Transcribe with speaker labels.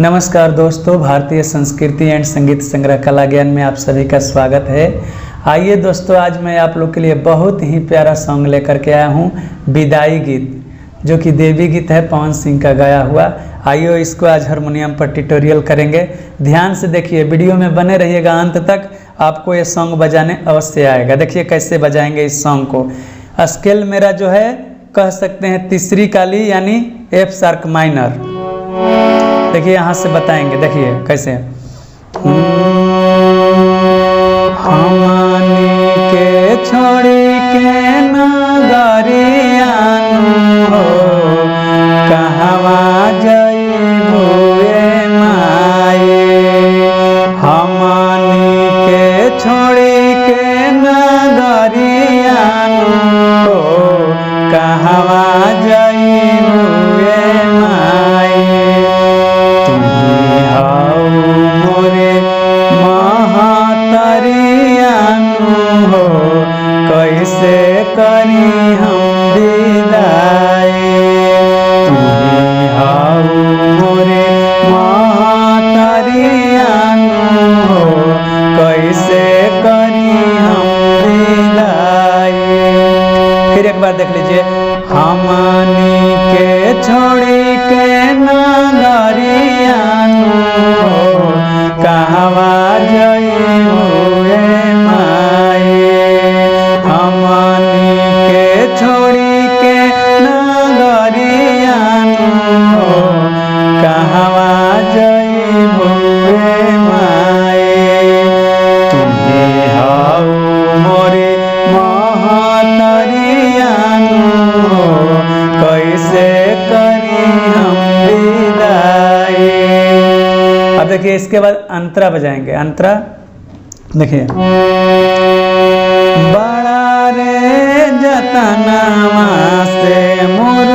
Speaker 1: नमस्कार दोस्तों, भारतीय संस्कृति एंड संगीत संग्रह कला ज्ञान में आप सभी का स्वागत है। आइए दोस्तों, आज मैं आप लोग के लिए बहुत ही प्यारा सॉन्ग लेकर के आया हूँ, विदाई गीत, जो कि देवी गीत है, पवन सिंह का गाया हुआ। आइए इसको आज हारमोनियम पर ट्यूटोरियल करेंगे। ध्यान से देखिए, वीडियो में बने रहिएगा अंत तक, आपको ये सॉन्ग बजाने अवश्य आएगा। देखिए कैसे बजाएंगे इस सॉन्ग को। स्केल मेरा जो है कह सकते हैं तीसरी काली यानी एफ शार्प माइनर। देखिए यहाँ से बताएंगे, देखिए कैसे। हमनी के छोड़ी के नगरिया हो, कहवा जइबू ए माई। हमनी के छोड़ी के नगरिया हो, कहवा जइबू ए माई। कैसे करी हम विदाई, तुम्ही हाउ मोरे महतरिया हो, कैसे करी हम विदाई। फिर एक बार देख लीजिए। हमनी के छोड़ी के नगरिया हो, कहवा जइबू ए माई। हमनी के छोड़ी के नगरिया हो, कहवा जइबू ए माई। तुम्ही हाउ मोरे महतरिया हो, कैसे करी हम विदाई। अब देखिए इसके बाद अंतरा बजाएंगे। अंतरा देखिए। बड़ा रे जतनमा से मोर